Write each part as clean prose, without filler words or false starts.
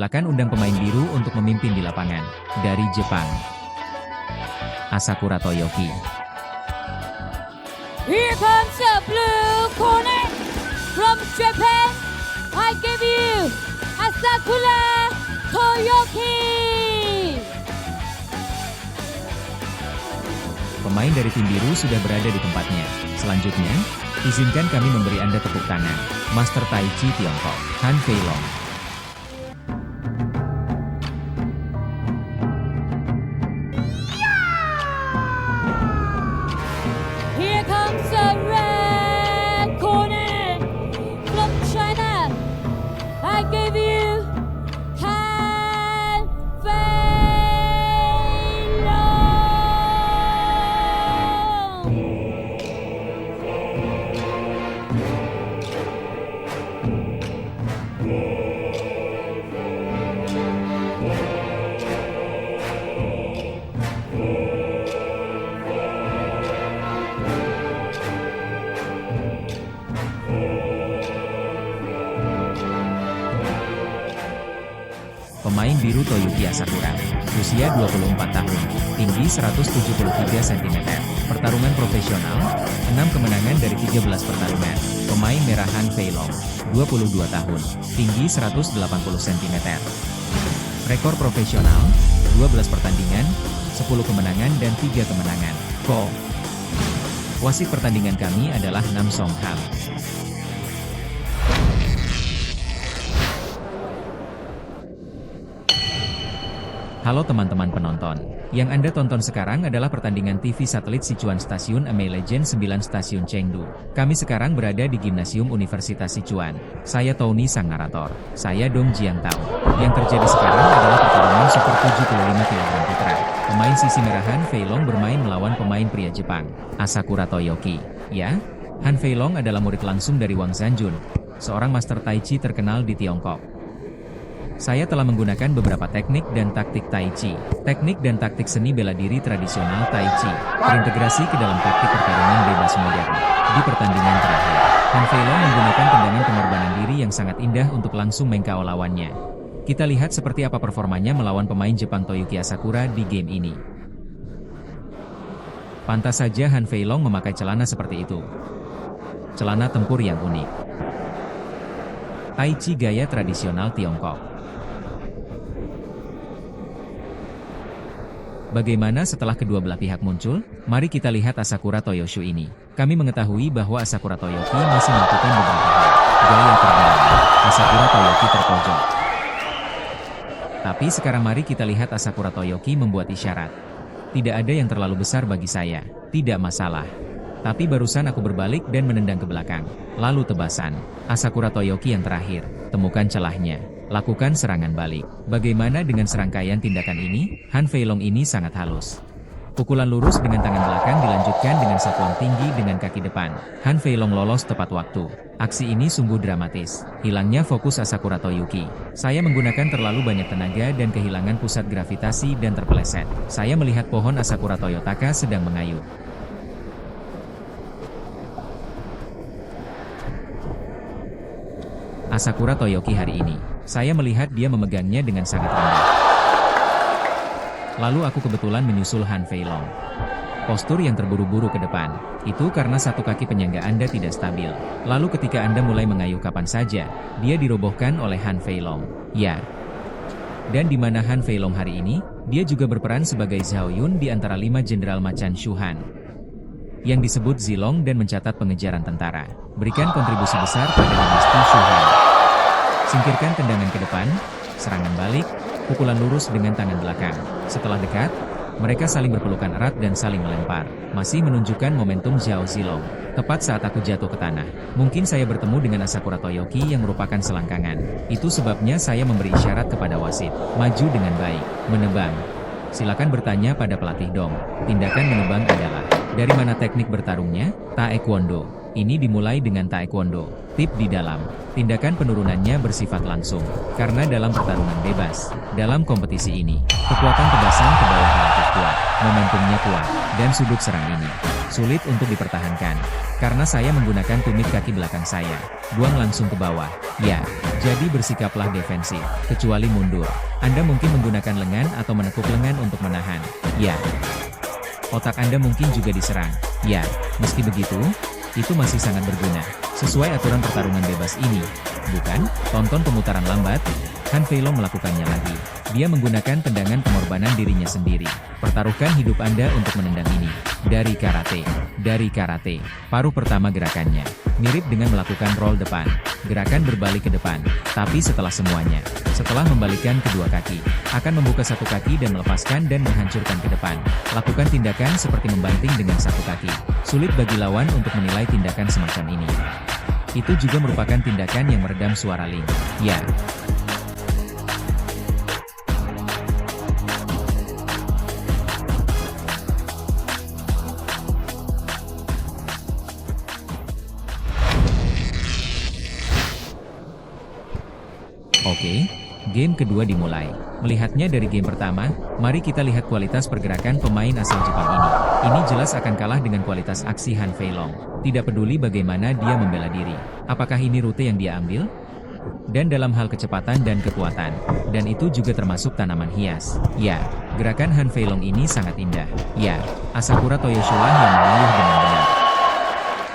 Silakan undang pemain biru untuk memimpin di lapangan. Dari Jepang, Asakura Toyoki. Here comes the blue corner from Japan. I give you Asakura Toyoki. Pemain dari tim biru sudah berada di tempatnya. Selanjutnya, izinkan kami memberi Anda tepuk tangan. Master Tai Chi Tiongkok, Han Feilong. Here comes the red corner from China. I give you Han Feilong. Pemain biru Toyoki Asakura, usia 24 tahun, tinggi 173 cm, pertarungan profesional, 6 kemenangan dari 13 pertarungan. Pemain merah Han Feilong, 22 tahun, tinggi 180 cm. Rekor profesional, 12 pertandingan, 10 kemenangan dan 3 kemenangan. Wasit pertandingan kami adalah Nam Song Ham. Halo teman-teman penonton, yang Anda tonton sekarang adalah pertandingan TV satelit Sichuan Stasiun Amei Legend 9 Stasiun Chengdu. Kami sekarang berada di Gimnasium Universitas Sichuan. Saya Tony sang narator. Saya Dong Jiantao. Yang terjadi sekarang adalah pertarungan Super 75 kg putra. Pemain sisi merah Han Feilong bermain melawan pemain pria Jepang, Asakura Toyoki. Ya, Han Feilong adalah murid langsung dari Wang Zanjun, seorang master Tai Chi terkenal di Tiongkok. Saya telah menggunakan beberapa teknik dan taktik Tai Chi, teknik dan taktik seni bela diri tradisional Tai Chi, terintegrasi ke dalam taktik pertarungan bebas modern. Di pertandingan terakhir, Han Feilong menggunakan tendangan pengorbanan diri yang sangat indah untuk langsung meng-KO lawannya. Kita lihat seperti apa performanya melawan pemain Jepang Toyoki Asakura di game ini. Pantas saja Han Feilong memakai celana seperti itu. Celana tempur yang unik. Tai Chi gaya tradisional Tiongkok. Bagaimana setelah kedua belah pihak muncul? Mari kita lihat Asakura Toyoshu ini. Kami mengetahui bahwa Asakura Toyoki masih melakukan beberapa hal. Gaya terbaik. Asakura Toyoki terpojok. Tapi sekarang mari kita lihat Asakura Toyoki membuat isyarat. Tidak ada yang terlalu besar bagi saya. Tidak masalah. Tapi barusan aku berbalik dan menendang ke belakang. Lalu tebasan. Asakura Toyoki yang terakhir. Temukan celahnya. Lakukan serangan balik. Bagaimana dengan serangkaian tindakan ini? Han Feilong ini sangat halus. Pukulan lurus dengan tangan belakang dilanjutkan dengan satuan tinggi dengan kaki depan. Han Feilong lolos tepat waktu. Aksi ini sungguh dramatis. Hilangnya fokus Asakura Toyoki. Saya menggunakan terlalu banyak tenaga dan kehilangan pusat gravitasi dan terpeleset. Saya melihat pohon Asakura Toyotaka sedang mengayuh. Asakura Toyoki hari ini, saya melihat dia memegangnya dengan sangat rendah. Lalu aku kebetulan menyusul Han Feilong. Postur yang terburu-buru ke depan, itu karena satu kaki penyangga Anda tidak stabil. Lalu ketika Anda mulai mengayuh kapan saja, dia dirobohkan oleh Han Feilong. Ya. Dan di mana Han Feilong hari ini, dia juga berperan sebagai Zhao Yun di antara 5 Jenderal Macan Shuhan yang disebut Zilong dan mencatat pengejaran tentara. Berikan kontribusi besar pada dinasti Shuhan. Singkirkan tendangan ke depan, serangan balik, pukulan lurus dengan tangan belakang. Setelah dekat, mereka saling berpelukan erat dan saling melempar. Masih menunjukkan momentum Zhao Zilong. Tepat saat aku jatuh ke tanah, mungkin saya bertemu dengan Asakura Toyoki yang merupakan selangkangan. Itu sebabnya saya memberi isyarat kepada wasit. Maju dengan baik. Menebang. Silakan bertanya pada pelatih Dong. Tindakan menebang adalah Dari mana teknik bertarungnya? Taekwondo. Ini dimulai dengan Taekwondo. Tip di dalam. Tindakan penurunannya bersifat langsung. Karena dalam pertarungan bebas, dalam kompetisi ini, kekuatan tebasan ke bawah relatif kuat, momentumnya kuat, dan sudut serang ini sulit untuk dipertahankan. Karena saya menggunakan tumit kaki belakang saya, buang langsung ke bawah. Ya, jadi bersikaplah defensif, kecuali mundur. Anda mungkin menggunakan lengan atau menekuk lengan untuk menahan. Ya. Otak Anda mungkin juga diserang. Ya, meski begitu, itu masih sangat berguna. Sesuai aturan pertarungan bebas ini, bukan? Tonton pemutaran lambat. Han Feilong melakukannya lagi. Dia menggunakan tendangan pengorbanan dirinya sendiri. Pertaruhkan hidup Anda untuk menendang ini. Dari karate. Dari karate. Paruh pertama gerakannya mirip dengan melakukan roll depan. Gerakan berbalik ke depan. Tapi setelah semuanya, setelah membalikkan kedua kaki, akan membuka satu kaki dan melepaskan dan menghancurkan ke depan. Lakukan tindakan seperti membanting dengan satu kaki. Sulit bagi lawan untuk menilai tindakan semacam ini. Itu juga merupakan tindakan yang meredam suara Ling. Ya. Oke, game kedua dimulai. Melihatnya dari game pertama, mari kita lihat kualitas pergerakan pemain asal Jepang ini. Ini jelas akan kalah dengan kualitas aksi Han Feilong. Tidak peduli bagaimana dia membela diri. Apakah ini rute yang dia ambil? Dan dalam hal kecepatan dan kekuatan. Dan itu juga termasuk tanaman hias. Ya, gerakan Han Feilong ini sangat indah. Ya, Asakura Toyoshula yang mengayuh dengan benar.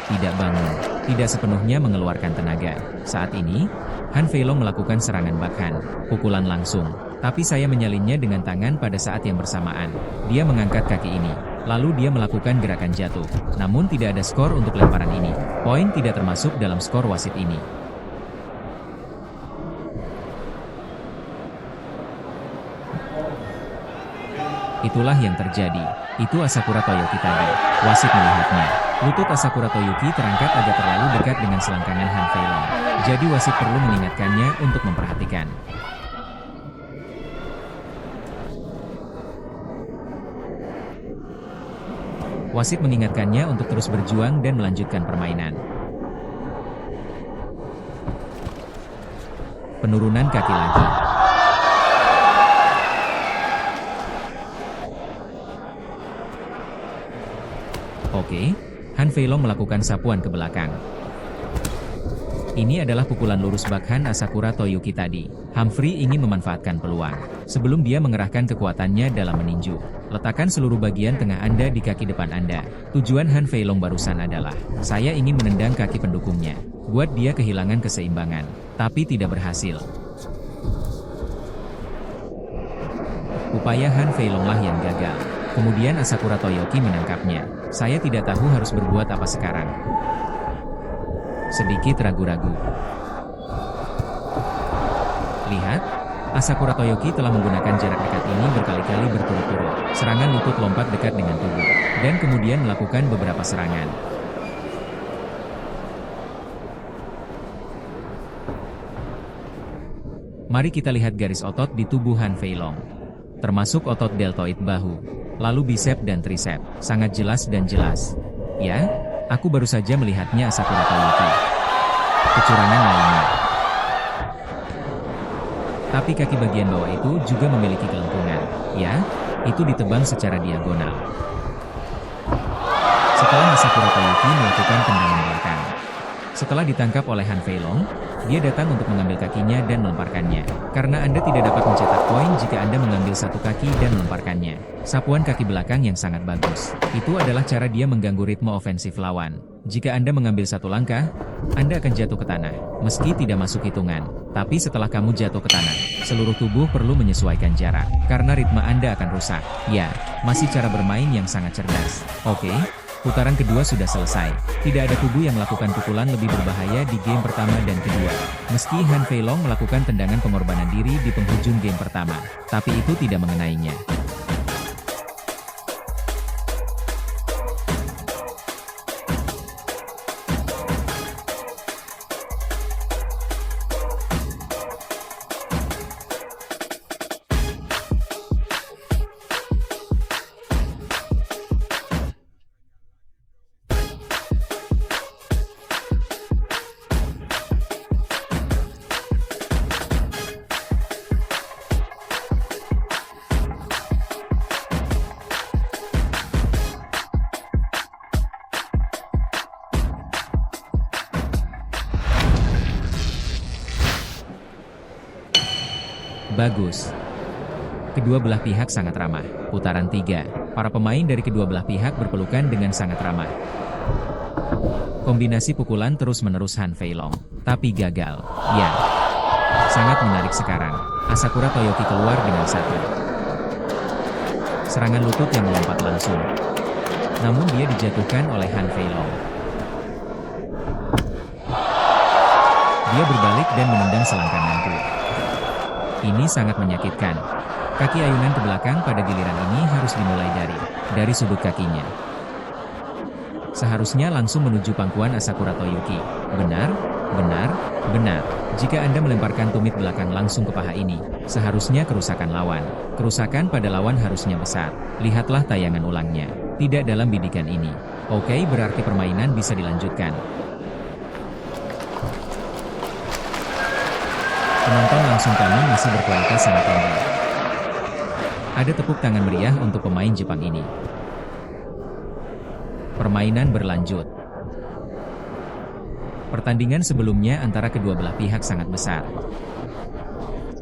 Tidak bangun, tidak sepenuhnya mengeluarkan tenaga. Saat ini, Han Feilong melakukan serangan backhand, pukulan langsung. Tapi saya menyalinnya dengan tangan pada saat yang bersamaan. Dia mengangkat kaki ini, lalu dia melakukan gerakan jatuh. Namun tidak ada skor untuk lemparan ini. Poin tidak termasuk dalam skor wasit ini. Itulah yang terjadi. Itu Asakura Toyoki tadi. Wasit melihatnya. Lutut Asakura Toyoki terangkat agak terlalu dekat dengan selangkangan Han Feilong. Jadi wasit perlu mengingatkannya untuk memperhatikan. Wasit mengingatkannya untuk terus berjuang dan melanjutkan permainan. Penurunan kaki lagi. Oke, Han Feilong melakukan sapuan ke belakang. Ini adalah pukulan lurus backhand Asakura Toyoki tadi. Humphrey ingin memanfaatkan peluang. Sebelum dia mengerahkan kekuatannya dalam meninju, letakkan seluruh bagian tengah Anda di kaki depan Anda. Tujuan Han Feilong barusan adalah, saya ingin menendang kaki pendukungnya. Buat dia kehilangan keseimbangan. Tapi tidak berhasil. Upaya Han Feilonglah yang gagal. Kemudian Asakura Toyoki menangkapnya. Saya tidak tahu harus berbuat apa sekarang. Sedikit ragu-ragu. Lihat, Asakura Toyoki telah menggunakan jarak dekat ini berkali-kali berturut-turut. Serangan lutut lompat dekat dengan tubuh. Dan kemudian melakukan beberapa serangan. Mari kita lihat garis otot di tubuh Han Feilong. Termasuk otot deltoid bahu. Lalu bisep dan trisep, sangat jelas dan jelas. Ya, aku baru saja melihatnya Asakura Toyoki. Kecurangan lainnya. Tapi kaki bagian bawah itu juga memiliki kelengkungan. Ya, itu ditebang secara diagonal. Setelah Asakura Toyoki melakukan tendangan belakang. Setelah ditangkap oleh Han Feilong, dia datang untuk mengambil kakinya dan melemparkannya. Karena Anda tidak dapat mencetak poin jika Anda mengambil satu kaki dan melemparkannya. Sapuan kaki belakang yang sangat bagus. Itu adalah cara dia mengganggu ritme ofensif lawan. Jika Anda mengambil satu langkah, Anda akan jatuh ke tanah, meski tidak masuk hitungan. Tapi setelah kamu jatuh ke tanah, seluruh tubuh perlu menyesuaikan jarak. Karena ritme Anda akan rusak. Ya, masih cara bermain yang sangat cerdas. Oke. Putaran kedua sudah selesai. Tidak ada tubuh yang melakukan pukulan lebih berbahaya di game pertama dan kedua. Meski Han Feilong melakukan tendangan pengorbanan diri di penghujung game pertama, tapi itu tidak mengenainya. Bagus. Kedua belah pihak sangat ramah. Putaran 3. Para pemain dari kedua belah pihak berpelukan dengan sangat ramah. Kombinasi pukulan terus-menerus Han Fei Long. Tapi gagal. Ya. Sangat menarik sekarang. Asakura Toyoki keluar dengan satu. Serangan lutut yang melompat langsung. Namun dia dijatuhkan oleh Han Fei Long. Dia berbalik dan menendang selangkah mantul. Ini sangat menyakitkan. Kaki ayunan ke belakang pada giliran ini harus dimulai dari sudut kakinya. Seharusnya langsung menuju pangkuan Asakura Toyoki. Benar, benar, benar. Jika Anda melemparkan tumit belakang langsung ke paha ini, seharusnya kerusakan lawan. Kerusakan pada lawan harusnya besar. Lihatlah tayangan ulangnya. Tidak dalam bidikan ini. Oke, berarti permainan bisa dilanjutkan. Penonton langsung kami masih berkualitas sangat tinggi. Ada tepuk tangan meriah untuk pemain Jepang ini. Permainan berlanjut. Pertandingan sebelumnya antara kedua belah pihak sangat besar.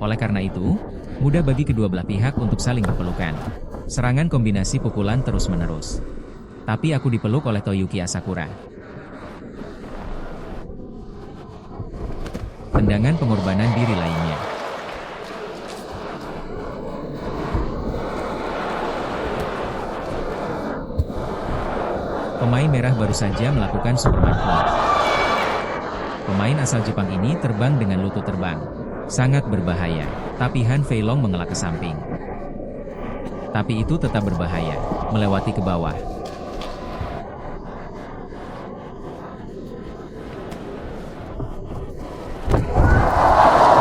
Oleh karena itu, mudah bagi kedua belah pihak untuk saling berpelukan. Serangan kombinasi pukulan terus-menerus. Tapi aku dipeluk oleh Toyoki Asakura. Tendangan pengorbanan diri lainnya. Pemain merah baru saja melakukan Superman Punch. Pemain asal Jepang ini terbang dengan lutut terbang. Sangat berbahaya. Tapi Han Fei Long mengelak ke samping. Tapi itu tetap berbahaya. Melewati ke bawah.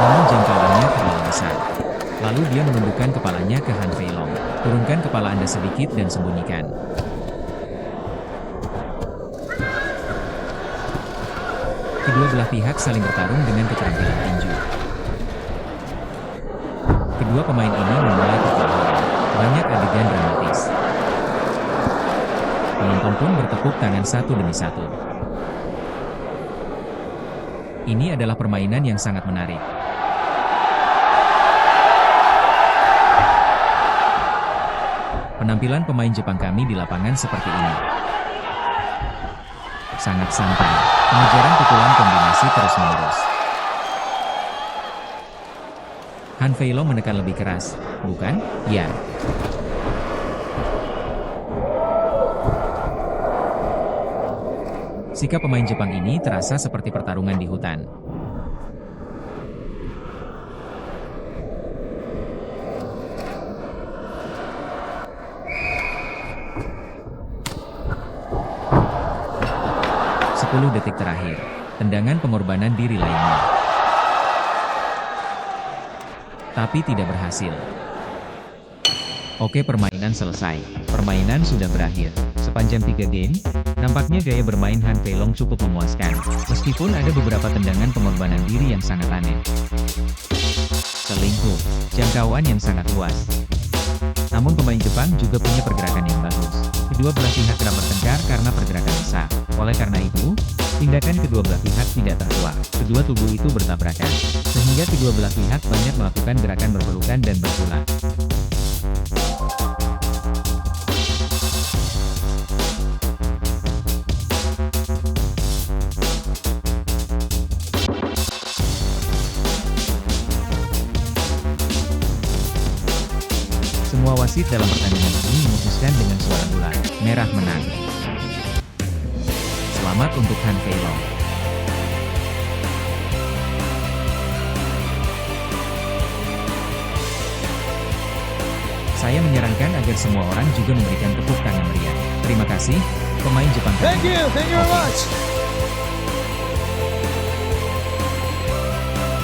Namun jengkalannya terlalu besar. Lalu dia menundukkan kepalanya ke Han Fei Long. Turunkan kepala Anda sedikit dan sembunyikan. Kedua belah pihak saling bertarung dengan keterampilan tinju. Kedua pemain ini memulai perlawanan. Banyak adegan dramatis. Penonton pun bertepuk tangan satu demi satu. Ini adalah permainan yang sangat menarik. Penampilan pemain Jepang kami di lapangan seperti ini. Sangat santai. Pengejaran pukulan kombinasi terus-menerus. Han Fei Long menekan lebih keras, bukan? Ya. Sikap pemain Jepang ini terasa seperti pertarungan di hutan. Sepuluh detik terakhir. Tendangan pengorbanan diri lainnya. Tapi tidak berhasil. Oke, permainan selesai. Permainan sudah berakhir. Sepanjang 3 game, nampaknya gaya bermain Han Fei Long cukup memuaskan. Meskipun ada beberapa tendangan pengorbanan diri yang sangat aneh. Selingkuh, jangkauan yang sangat luas. Namun pemain Jepang juga punya pergerakan yang bagus. Kedua belah pihak kerap bertengkar karena pergerakan besar. Oleh karena itu, tindakan kedua belah pihak tidak terkuak. Kedua tubuh itu bertabrakan, sehingga kedua belah pihak banyak melakukan gerakan berpelukan dan bergulat. Semua wasit dalam pertandingan ini memutuskan dengan suara bulat, merah menang. Selamat untuk Han Fei Long. Saya menyarankan agar semua orang juga memberikan tepuk tangan meriah. Terima kasih, pemain Jepang. Thank you very much.